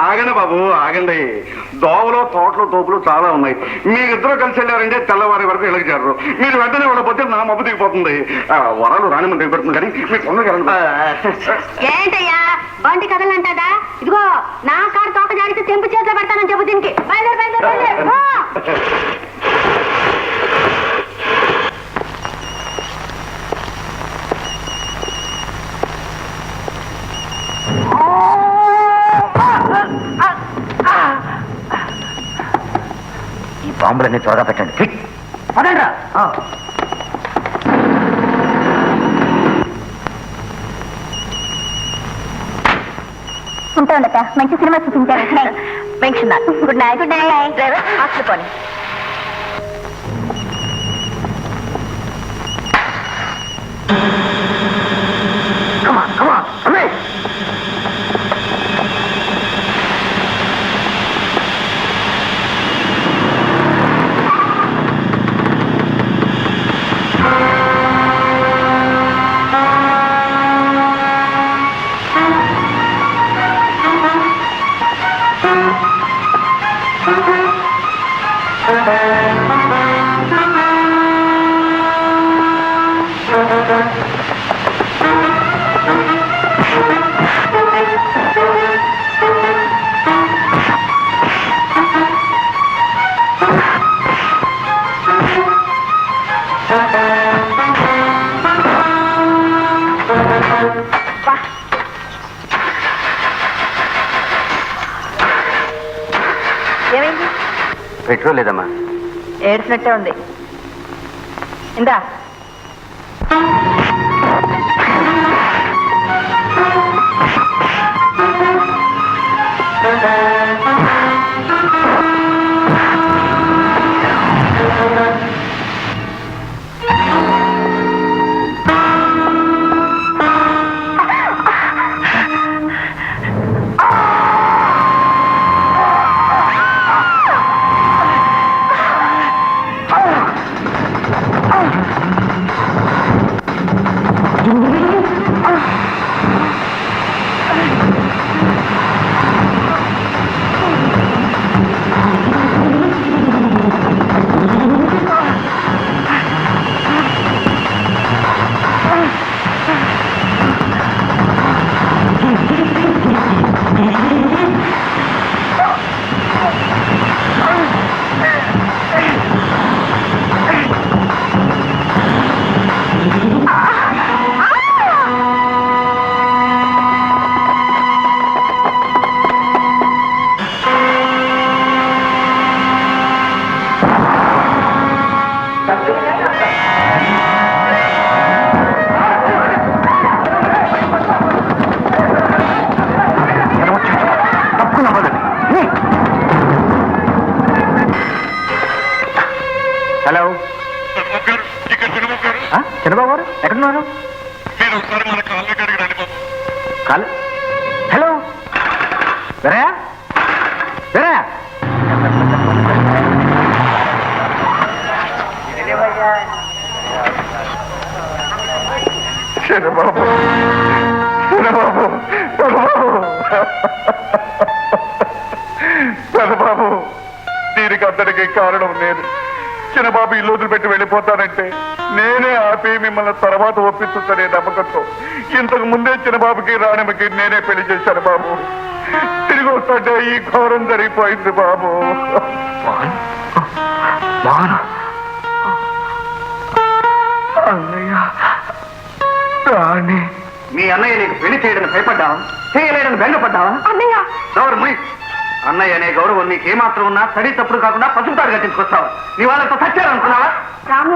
ఆగండి బాబు ఆగండి. దోవలో తోటలు తోపులు చాలా ఉన్నాయి. మీరిద్దరూ కలిసి వెళ్ళారంటే తెల్లవారి వరకు ఇళ్ళకి చేరరు. మీరు వెంటనే వెళ్ళకపోతే నా మబ్బు దిగిపోతుంది. వరాలు రాని దిగిపోతుంది. కానీ మీరు తొందరగా ఏంటయ్యా బండి కదలంటాదా? ఇదిగో నా కారు తోక జాడితే తెంపు చేతిలో పెడతానని చెప్పు దీనికి. ఈ బాంబులన్నీ త్వరగా పెట్టండి. పదండ్రా. ఉంటా ఉండక మంచి సినిమా చూపించారు. Good night. Good night. Driver hostel పోనీ. ఏమైంది? పెట్రోల్ లేదమ్మా. ఏడ్చినట్టే ఉంది. ఇందా హలో చంద్రబాబు గారు ఎక్కడున్నారు? కాలు హలో వెరయా వెరయా చంద్రబాబు చంద్రబాబు చంద్రబాబు దీనికి అంతటికి కారణం నేను. చిన్నబాబు ఇల్లు వదిలిపెట్టి వెళ్ళిపోతానంటే నేనే ఆపి మిమ్మల్ని తర్వాత ఒప్పిస్తుందనే నమ్మకంతో ఇంతకు ముందే చిన్నబాబుకి రాణిమకి నేనే పెళ్లి చేశాను బాబు. తిరిగి వస్తుంటే ఈ ఘోరం జరిగిపోయింది బాబు. మీ అన్నయ్య నీకు పెళ్లి చేయడానికి భయపడ్డావా? చేయలేడని బెంగపడ్డావా? అన్నయ్య గౌరవం అన్నయ్య అనే గౌరవం నీకేమాత్రం ఉన్నా తడి తప్పుడు కాకుండా పసుపుతాడు కట్టించుకొస్తావా? నీ వాళ్ళతో సచ్చారనుకున్నావా? రాము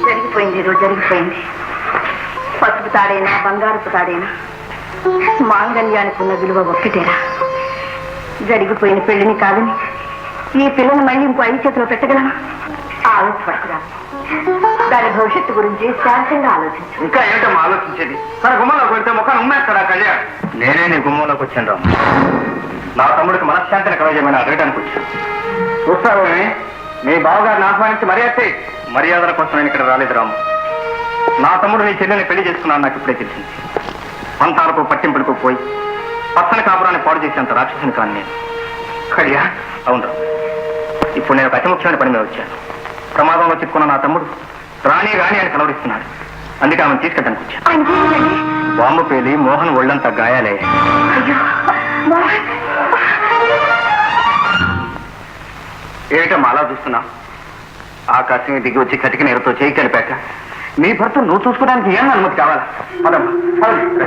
జరిగిపోయింది. ఈరోజు జరిగిపోయింది. పసుపు తాడైనా బంగారపు తాడైనా మాంగళ్యానికి ఉన్న విలువ ఒక్కటేరా. జరిగిపోయిన పెళ్లిని కాదని ఈ పిల్లని మళ్ళీ ఇంకో 5 చేతిలో పెట్టగలమా? ఆలోచపడుతురా. దాని భవిష్యత్తు గురించి శాంతంగా ఆలోచించు. ఇంకా ఏంటమ్మా ఆలోచించేది? తన గుమ్మంలోకి వెళ్తే ముఖాన్ని ఉమ్మేస్తాడా కళ్యాణ్? నేనే నీ గుమ్మంలోకి వచ్చాను రాము. నా తమ్ముడికి మనశ్శాంతిని కలగజేయమని అడగడానికి వచ్చాను. చూస్తావు మీ బావగారిని ఆహ్వానించి మర్యాదల కోసం నేను ఇక్కడ రాలేదు రాము. నా తమ్ముడు నీ చెల్లెని పెళ్లి చేసుకున్నాను నాకు ఇప్పుడే తెలిసింది. పంతాలకు పట్టింపులకు పోయి పచ్చని కాపురాన్ని పాడు చేసేంత రాక్షసుని కాను నేను. కళ్యా, అవును. ఇప్పుడు నేను ఒక అతి ముఖ్యమైన పని మీద వచ్చాను. ప్రమాదంలో చిక్కున్న నా తమ్ముడు రాణి రాణి అని కలవరిస్తున్నాడు. అందుకే ఆమెను తీసుకెళ్ళడానికి వచ్చాను. ఆయన తీసుకెళ్ళండి. బాంబు పేలి మోహన్ ఒళ్ళంతా గాయాలే. అయ్యో, మోహన్. ఏమిటమ్మా అలా చూస్తున్నా? ఆకాశం దిగి వచ్చి కటికి నేరతో చేయి కలిపాక నీ భర్త నువ్వు చూసుకోవడానికి ఏం అనుమతి కావాలా? పదమ్మా, పదండి.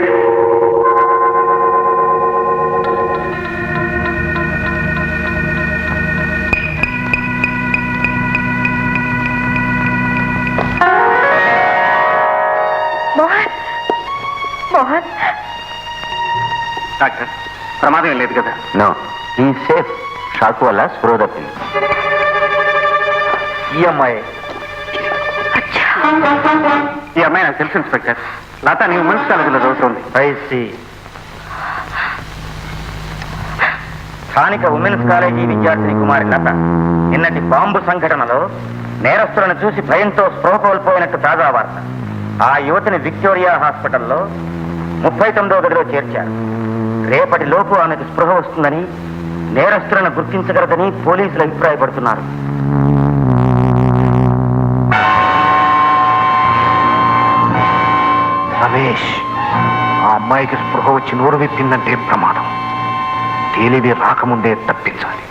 మోహన్, మోహన్. డాక్టర్, ప్రమాదం ఏం లేదు కదా? నో, ఈ సేఫ్. షాక్ వల్ల స్పృహ తప్పింది. ఈ అమ్మాయి నాకు తెలుసు ఇన్స్పెక్టర్. లత నీ ఉమెన్స్ కాలేజీలో చదువుతుంది. ఐసి స్థానిక ఉమెన్స్ కాలేజీ విద్యార్థిని కుమారి లత నిన్నటి బాంబు సంఘటనలో నేరస్తులను చూసి భయంతో స్పృహ కోల్పోయినట్టు తాజా వార్త. ఆ యువతిని విక్టోరియా హాస్పిటల్లో 39వ గదిలో చేర్చారు. రేపటి లోపు ఆమెకు స్పృహ వస్తుందని, నేరస్తులను గుర్తించగలదని పోలీసులు అభిప్రాయపడుతున్నారు. రమేష్, ఆ అమ్మాయికి స్పృహ వచ్చి నోరు విప్పిందంటే ప్రమాదం. తేలివి రాకముందే తప్పించాలి.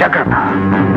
జాగ్రత్త.